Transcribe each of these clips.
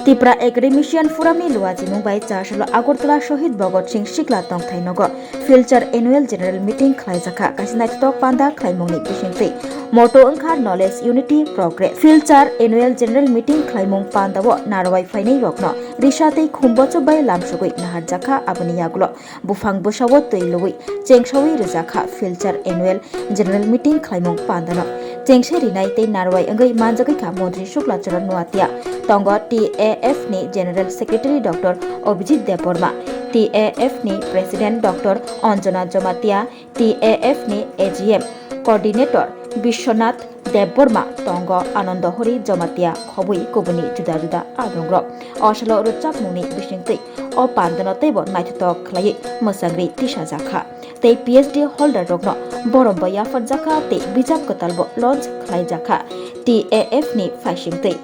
Tipra Academician Furami Luajimu by Chashalo Agortala Shohid Bogor Singh Shikla Tongthai Nogo Filter Annual General Meeting Khlaijaka Kasinat Tok Panda Khlaimongni Bisingti Moto Angkar Knowledge Unity Progress Filter Annual General Meeting Khlaimong Pandawo Narwai Fainai Rokno Rishate Khumbocho by Lamsugui Naharjaka Abani Yagulo Bufang Bushawo Tuilui Chengshawi Rizaka Filter Annual General Meeting Khlaimong Pandano Chengsheri Naite Narwai Angai Manjagai Ka Montri Shukla Charan Nuatia Tongo TAF ni General Secretary Dr. Obijit Deborma, TAF ni President Dr. Anjana Jomatia, TAF ni AGM Coordinator Bishwanath Deborma, Tongo Anandohori Jomatia, Khobui Kobuni Juda Juda Adongro, Oshalo Ruchap Muni Bishingti, O Pandanote Naito Clay, Mosangri Tisha Zaka. They PhD holder Rogno, Boromboya for Zaka, Te Bijak Kotalbo, Lodge Clay Zaka, TAF ni Fashingti.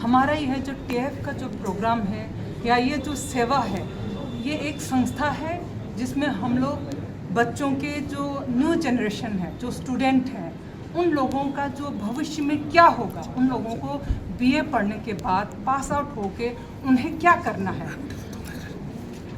हमारा यह जो TF का जो programme है या ये जो सेवा है ये एक संस्था है जिसमें हम लोग बच्चों के जो न्यू जनरेशन है जो स्टूडेंट हैं उन लोगों का जो भविष्य में क्या होगा उन लोगों को बीए पढ़ने के बाद पास आउट होके उन्हें क्या करना है।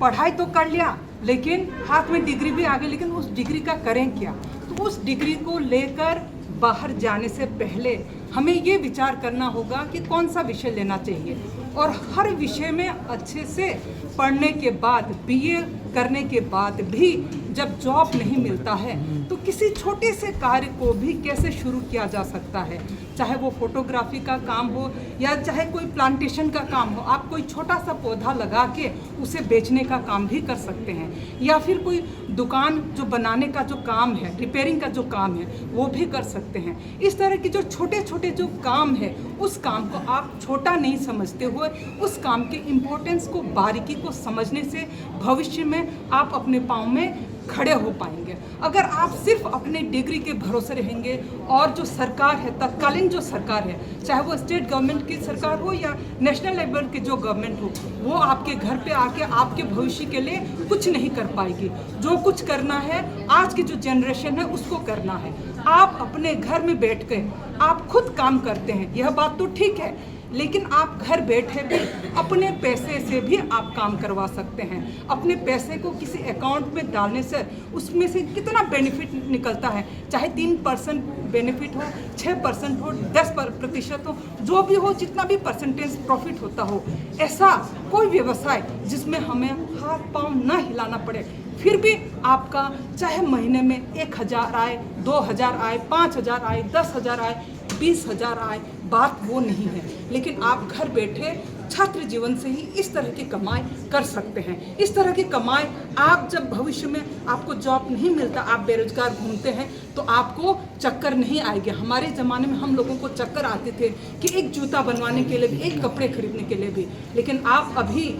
पढ़ाई तो कर लिया लेकिन हाथ में डिग्री भी आ गई लेकिन उस डिग्री का करें क्या। तो उस डिग्री को लेकर बाहर जाने से पहले हमें ये विचार करना होगा कि कौन सा विषय लेना चाहिए और हर विषय में अच्छे से पढ़ने के बाद बीए करने के बाद भी जब जॉब नहीं मिलता है तो किसी छोटे से कार्य को भी कैसे शुरू किया जा सकता है, चाहे वो फोटोग्राफी का काम हो या चाहे कोई प्लांटेशन का काम हो। आप कोई छोटा सा पौधा लगा के उसे बेचने का काम भी कर सकते हैं या फिर कोई दुकान जो बनाने का जो काम है, रिपेयरिंग का जो काम है वो भी कर सकते हैं। इस तरह के जो छोटे छोटे जो काम है उस काम को आप छोटा नहीं समझते हुए उस काम के इम्पोर्टेंस को बारीकी को समझने से भविष्य में आप अपने पाँव में खड़े हो पाएंगे। अगर आप सिर्फ अपने डिग्री के भरोसे रहेंगे और जो सरकार है तत्कालीन जो सरकार है चाहे वो स्टेट गवर्नमेंट की सरकार हो या नेशनल लेवल की जो गवर्नमेंट हो वो आपके घर पे आके आपके भविष्य के लिए कुछ नहीं कर पाएगी। जो कुछ करना है आज की जो जनरेशन है उसको करना है। आप अपने घर में बैठ के आप खुद काम करते हैं यह बात तो ठीक है लेकिन आप घर बैठे भी अपने पैसे से भी आप काम करवा सकते हैं। अपने पैसे को किसी अकाउंट में डालने से उसमें से कितना बेनिफिट निकलता है, चाहे 3% बेनिफिट हो, 6% हो, 10% हो, जो भी हो, जितना भी परसेंटेज प्रॉफिट होता हो, ऐसा कोई व्यवसाय जिसमें हमें हाथ पांव ना हिलाना पड़े फिर भी आपका चाहे महीने में 1000 आए, 2000 आए, 5000 आए, 10,000 आए, 20,000 आए, बात वो नहीं है। लेकिन आप घर बैठे छात्र जीवन से ही इस तरह की कमाई कर सकते हैं। इस तरह की कमाई आप जब भविष्य में आपको जॉब नहीं मिलता, आप बेरोजगार घूमते हैं तो आपको चक्कर नहीं आएगी। हमारे ज़माने में हम लोगों को चक्कर आते थे कि एक जूता बनवाने के लिए भी, एक कपड़े खरीदने के लिए भी, लेकिन आप अभी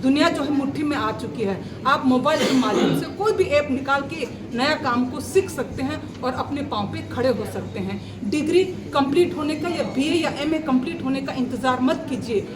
दुनिया जो है मुट्ठी में आ चुकी है। आप मोबाइल के माध्यम से कोई भी ऐप निकाल के नया काम को सीख सकते हैं और अपने पाँव पे खड़े हो सकते हैं। डिग्री कंप्लीट होने का या बीए या एमए कंप्लीट होने का इंतज़ार मत कीजिए।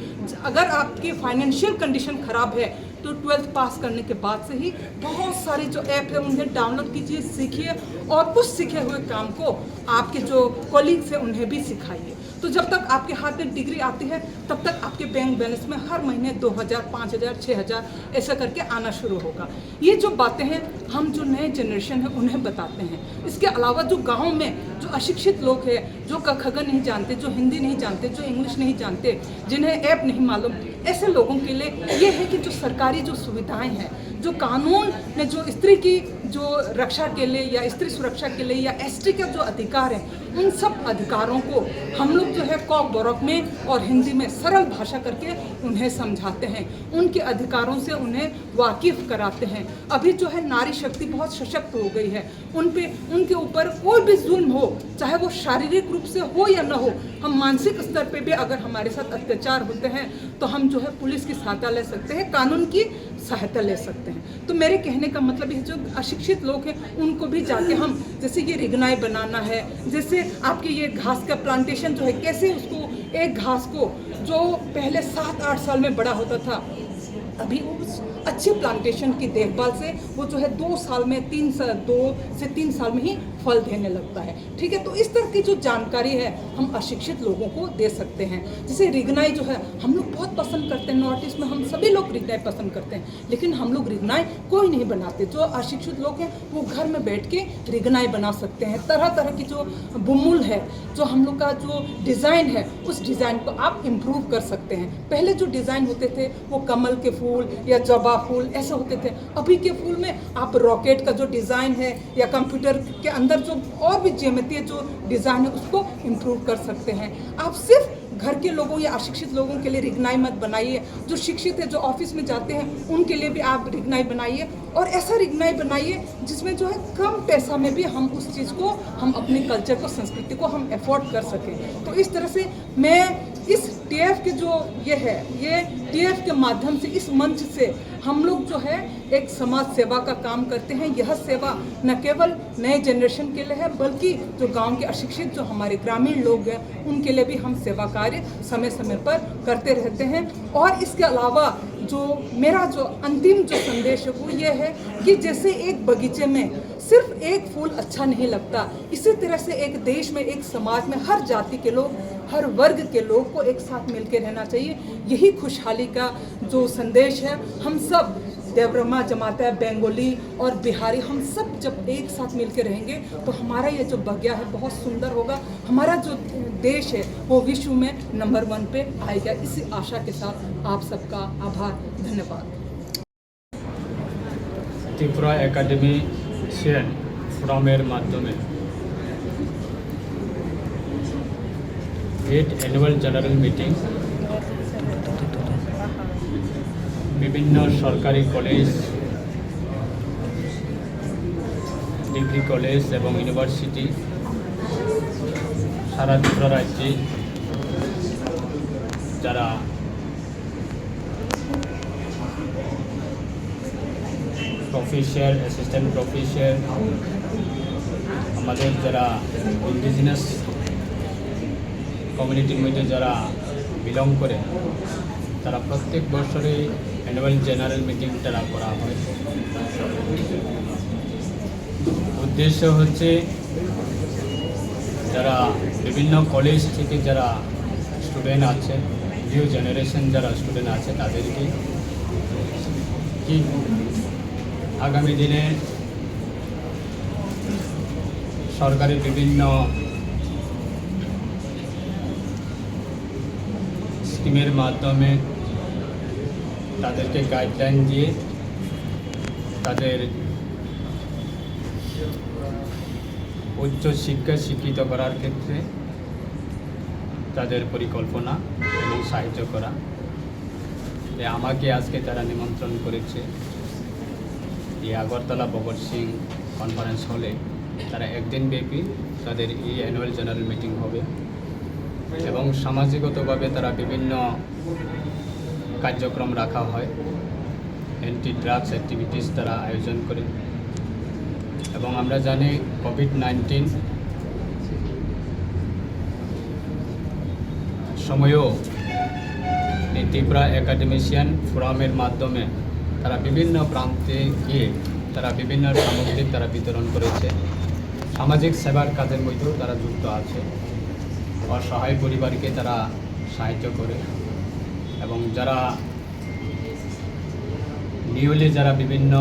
अगर आपकी फाइनेंशियल कंडीशन ख़राब है तो 12th पास करने के बाद से ही बहुत सारी जो ऐप है उन्हें डाउनलोड कीजिए, सीखिए और उस सीखे हुए काम को आपके जो कॉलीग्स हैं उन्हें भी सिखाइए। तो जब तक आपके हाथ में डिग्री आती है तब तक आपके बैंक बैलेंस में हर महीने 2000, 5000, 6000 ऐसा करके आना शुरू होगा। ये जो बातें हैं हम जो नए जनरेशन है उन्हें बताते हैं। इसके अलावा जो गाँव में जो अशिक्षित लोग हैं, जो क ख ग नहीं जानते, जो हिंदी नहीं जानते, जो इंग्लिश नहीं जानते, जिन्हें ऐप नहीं मालूम, ऐसे लोगों के लिए ये है कि जो सरकारी जो सुविधाएं हैं, जो कानून ने जो स्त्री की जो रक्षा के लिए या स्त्री सुरक्षा के लिए या एसटी के जो अधिकार हैं उन सब अधिकारों को हम लोग जो है कॉक बरौक में और हिंदी में सरल भाषा करके उन्हें समझाते हैं, उनके अधिकारों से उन्हें वाकिफ कराते हैं। अभी जो है नारी शक्ति बहुत सशक्त हो गई है, उनके ऊपर कोई भी जुल्म हो, चाहे वो शारीरिक रूप से हो या ना हो, हम मानसिक स्तर पे भी अगर हमारे साथ अत्याचार होते हैं तो हम जो है पुलिस की सहायता ले सकते हैं, कानून की सहायता ले सकते हैं। तो मेरे कहने का मतलब ये जो अशिक्षित लोग हैं उनको भी जाके हम जैसे ये रिगनाई बनाना है, जैसे आपके ये घास का प्लांटेशन जो है कैसे उसको एक घास को जो पहले 7-8 साल में बड़ा होता था अभी उस अच्छी प्लांटेशन की देखभाल से वो जो है 2 से 3 साल में ही फल देने लगता है। ठीक है, तो इस तरह की जो जानकारी है हम अशिक्षित लोगों को दे सकते हैं। जैसे रिगनाई जो है हम लोग बहुत पसंद करते हैं, नॉर्थ ईस्ट में हम सभी लोग रिगनाई पसंद करते हैं, लेकिन हम लोग रिगनाई कोई नहीं बनाते। जो अशिक्षित लोग हैं वो घर में बैठ के रिगनाई बना सकते हैं। तरह तरह की जो बुमुल है, जो हम लोग का जो डिज़ाइन है, उस डिज़ाइन को आप इम्प्रूव कर सकते हैं। पहले जो डिज़ाइन होते थे वो कमल के फूल या जबा फूल ऐसे होते थे। अभी के फूल में आप रॉकेट का जो डिज़ाइन है या कंप्यूटर के अंदर जो और भी ज्यामितीय जो डिज़ाइन है उसको इम्प्रूव कर सकते हैं। आप सिर्फ घर के लोगों या अशिक्षित लोगों के लिए रिगनाई मत बनाइए। जो शिक्षित है, जो ऑफिस में जाते हैं, उनके लिए भी आप रिगनाई बनाइए, और ऐसा रिगनाई बनाइए जिसमें जो है कम पैसा में भी हम उस चीज़ को, हम अपने कल्चर को, संस्कृति को हम अफोर्ड कर सकें। तो इस तरह से मैं इस टीएफ के जो ये टीएफ के माध्यम से, इस मंच से हम लोग जो है एक समाज सेवा का काम करते हैं। यह सेवा न केवल नए जनरेशन के लिए है, बल्कि जो गांव के अशिक्षित, जो हमारे ग्रामीण लोग हैं, उनके लिए भी हम सेवा कार्य समय समय पर करते रहते हैं। और इसके अलावा जो मेरा जो अंतिम जो संदेश है वो ये है कि जैसे एक बगीचे में सिर्फ एक फूल अच्छा नहीं लगता, इसी तरह से एक देश में, एक समाज में हर जाति के लोग, हर वर्ग के लोग को एक साथ मिलकर रहना चाहिए। यही खुशहाली का जो संदेश है। हम सब देवरमा, जमाता, बंगाली और बिहारी, हम सब जब एक साथ मिलकर रहेंगे तो हमारा ये जो बगिया है बहुत सुंदर होगा। हमारा जो देश है वो विश्व में नंबर 1 पे आएगा। इसी आशा के साथ आप सबका आभार, धन्यवाद। त्रिपुरा एकाडेमिशियन फोरामेर माध्यमे 8th एनुअल जनरल मीटिंग विभिन्न सरकारी कलेज, डिग्री कलेज एवं यूनिवर्सिटी सारा त्रिपुरा राज्ये যারা প্রফেসর, অ্যাসিস্ট্যান্ট প্রফেসর, আমাদের যারা ইন্ডিজিনাস কমিউনিটির মধ্যে যারা বিলং করে তারা প্রত্যেক বছরে অ্যানুয়াল জেনারেল মিটিং তারা করা হয়। উদ্দেশ্য হচ্ছে যারা বিভিন্ন কলেজ থেকে যারা স্টুডেন্ট আছে, নিউ জেনারেশন যারা স্টুডেন্ট আছে, তাদেরকে কি আগামী দিনে সরকারি বিভিন্ন স্কিমের মাধ্যমে তাদেরকে গাইডলাইন দিয়ে তাদের উচ্চ শিক্ষা শিক্ষিত করার ক্ষেত্রে তাদের পরিকল্পনা এবং সাহায্য করা। আমাকে আজকে তারা নিমন্ত্রণ করেছে এই আগরতলা ভগৎ সিং কনফারেন্স হলে। তারা একদিন ব্যাপী তাদের এই অ্যানুয়াল জেনারেল মিটিং হবে এবং সামাজিকতাভাবে তারা বিভিন্ন কার্যক্রম রাখা হয়। অ্যান্টি ড্রাগস অ্যাক্টিভিটিস তারা আয়োজন করে এবং আমরা জানি কোভিড-19 সময়ও এই ত্রিপুরা একাডেমিশিয়ান ফোরামের মাধ্যমে তারা বিভিন্ন প্রান্তে গিয়ে তারা বিভিন্ন সামগ্রী তারা বিতরণ করেছে। সামাজিক সেবার কাজের মধ্যেও তারা যুক্ত আছে। অসহায় পরিবারকে তারা সাহায্য করে এবং যারা নিউলি যারা বিভিন্ন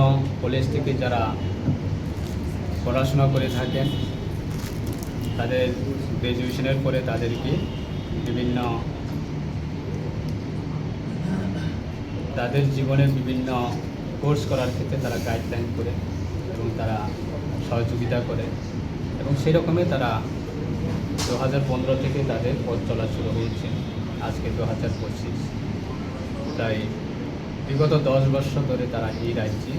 কলেজ থেকে যারা পড়াশোনা করে থাকেন, তাদের গ্র্যাজুয়েশনের পরে তাদেরকে বিভিন্ন তাদের জীবনের বিভিন্ন কোর্স করার ক্ষেত্রে তারা গাইডলাইন করে এবং তারা সহযোগিতা করে এবং সেই রকমই তারা 2015 থেকে তাদের পথ চলা শুরু হয়েছে। আজকে 2025, তাই বিগত 10 বছর ধরে তারা এই রাজ্যে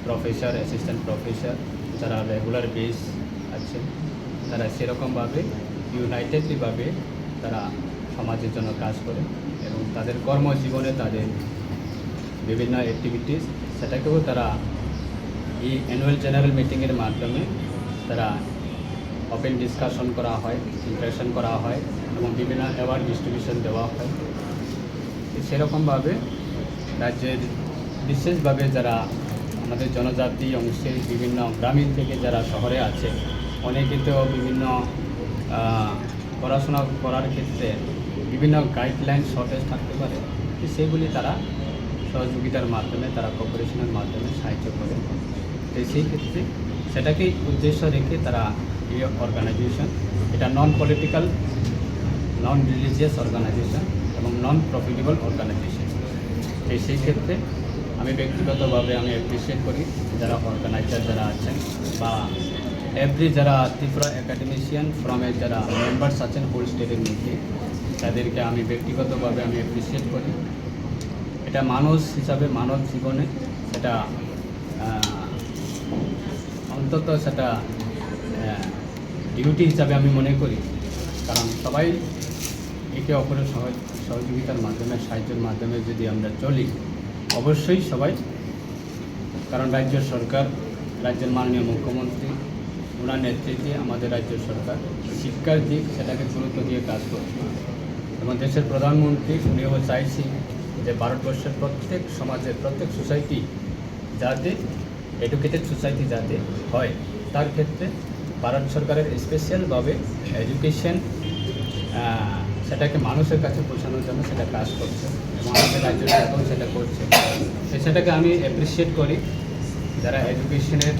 প্রফেসর, অ্যাসিস্ট্যান্ট প্রফেসর যারা রেগুলার বেস আছে, তারা সেরকমভাবে ইউনাইটেডলিভাবে তারা সমাজের জন্য কাজ করে এবং তাদের কর্মজীবনে তাদের বিভিন্ন অ্যাক্টিভিটিস সেটাকেও তারা এই অ্যানুয়াল জেনারেল মিটিংয়ের মাধ্যমে তারা ওপেন ডিসকাশন করা হয়, ইন্টারেকশন করা হয় এবং বিভিন্ন অ্যাওয়ার্ড ডিস্ট্রিবিউশন দেওয়া হয়। সেরকমভাবে রাজ্যের বিশেষভাবে যারা আমাদের জনজাতি অংশের বিভিন্ন গ্রামীণ থেকে যারা শহরে আছে অনেকে তো বিভিন্ন পড়াশোনা করার ক্ষেত্রে বিভিন্ন গাইডলাইন শর্টেজ থাকতে পারে, তো সেগুলি তারা সহযোগিতার মাধ্যমে, তারা কোঅপারেশনের মাধ্যমে সাহায্য করে। তো সেই ক্ষেত্রে সেটাকেই উদ্দেশ্য রেখে তারা এই অর্গানাইজেশন, এটা নন পলিটিক্যাল, নন রিলিজিয়াস অর্গানাইজেশন এবং নন প্রফিটেবল অর্গানাইজেশন। তো সেই ক্ষেত্রে আমি ব্যক্তিগতভাবে আমি অ্যাপ্রিসিয়েট করি যারা অর্গানাইজার যারা আছেন বা এভরি যারা ত্রিপুরা একাডেমিশিয়ান ফ্রমের যারা মেম্বার্স আছেন হোল স্টেটের মধ্যে, তাদেরকে আমি ব্যক্তিগতভাবে আমি অ্যাপ্রিসিয়েট করি। এটা মানুষ হিসাবে মানব জীবনে সেটা অন্তত সেটা ডিউটি হিসাবে আমি মনে করি, কারণ সবাই একে অপরের সহযোগিতার মাধ্যমে, সাহায্যের মাধ্যমে যদি আমরা চলি অবশ্যই সবাই, কারণ রাজ্য সরকার, রাজ্যের মাননীয় মুখ্যমন্ত্রী ওনার নেতৃত্বে আমাদের রাজ্য সরকার শিক্ষার দিক সেটাকে গুরুত্ব দিয়ে কাজ করছে এবং দেশের প্রধানমন্ত্রী উনিও চাইছি যে ভারতবর্ষের প্রত্যেক সমাজের প্রত্যেক সোসাইটি যাতে এডুকেটেড সোসাইটি যাতে হয়, তার ক্ষেত্রে ভারত সরকারের স্পেশালভাবে এডুকেশন সেটাকে মানুষের কাছে পৌঁছানোর জন্য সেটা কাজ করছে এবং আমাদের রাজ্য সরকারও সেটা করছে। সেটাকে আমি অ্যাপ্রিসিয়েট করি যারা এডুকেশনের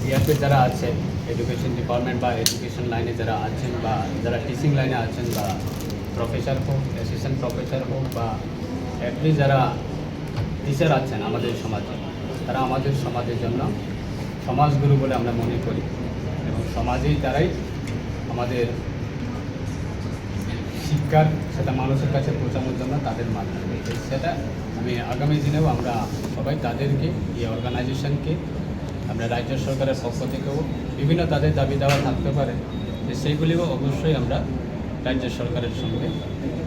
ইয়াতে যারা আছেন, এডুকেশন ডিপার্টমেন্ট বা এডুকেশন লাইনে যারা আছেন বা যারা টিচিং লাইনে আছেন বা প্রফেসর হোক, অ্যাসিস্ট্যান্ট প্রফেসর হোক বা এভরি যারা টিচার আছেন আমাদের সমাজে, তারা আমাদের সমাজের জন্য সমাজগুরু বলে আমরা মনে করি এবং সমাজেই তারাই আমাদের শিক্ষার সেটা মানুষের কাছে পৌঁছানোর জন্য তাদের মাধ্যমে। সেটা আমি আগামী দিনেও আমরা সবাই তাদেরকে, এই অর্গানাইজেশনকে আমরা রাজ্য সরকারের পক্ষ থেকেও বিভিন্ন তাদের দাবি দেওয়া থাকতে পারে, যে সেইগুলিও অবশ্যই আমরা রাজ্য সরকারের সঙ্গে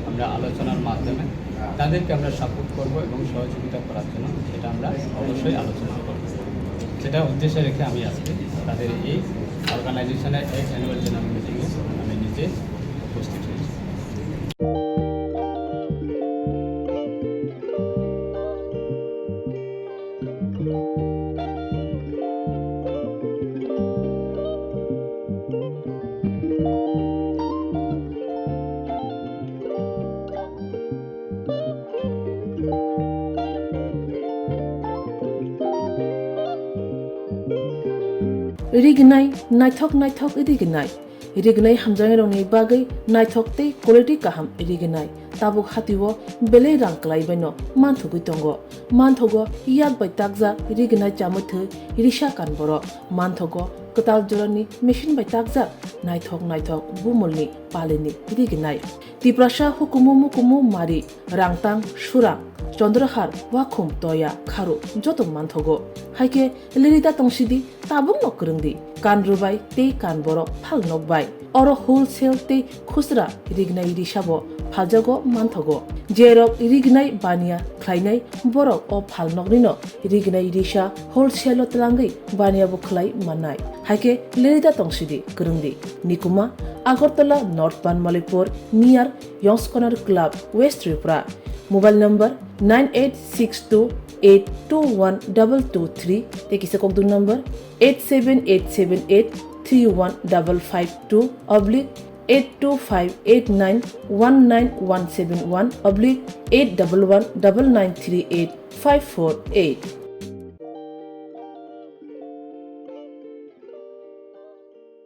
আমরা আলোচনার মাধ্যমে তাদেরকে আমরা সাপোর্ট করব এবং সহযোগিতা করার জন্য সেটা আমরা অবশ্যই আলোচনা করব। সেটা উদ্দেশ্যে রেখে আমি আজকে তাদের এই অর্গানাইজেশনের এই অ্যানুয়াল জেনারেল মিটিংয়ে আমি নিজে উপস্থিত হয়েছি। रिगनाय नायथक रिगनाय रिगनाय हामजांग रंनि बागै नायथक तै क्वालिटी काहाम रिगनाय ताबुक हातिव बेले रांक्लाय बायनो मानथुगै दंगो मानथगो याक बाय ताकजा रिगनाय चामथो रिसा कानबर मानथगो कताल जरानि मेशिन बाय ताकजा नायथक बुमलनि पालिनि रिगनाय तिप्रासा हुकुमु मुकुमु मारि रांतां सुरा चंद्रहार वाखुम तया खारु जतो मानथगो हाइके लिरिदा तंसिदि ताबुं नकरंदि कानरुबाय ते कानबरो फाल नकबाय अरो होलसेल ते खुसरा रिगनाय रिसाबो फालजागो मानथगो जेरक रिगनाय बानिया ख्लायनाय बरक अ फाल नकनिनो रिगनाय रिसा होलसेल तलांगै बानियाबो ख्लाय माननाय हाइके लिरिदा तंसिदि करंदि निकुमा Agartala north Banamalipur near young's corner club west Tripura mobile number 9862821223 ते किसे कोकदुन नंबर 8787831/82589191171/8119938 548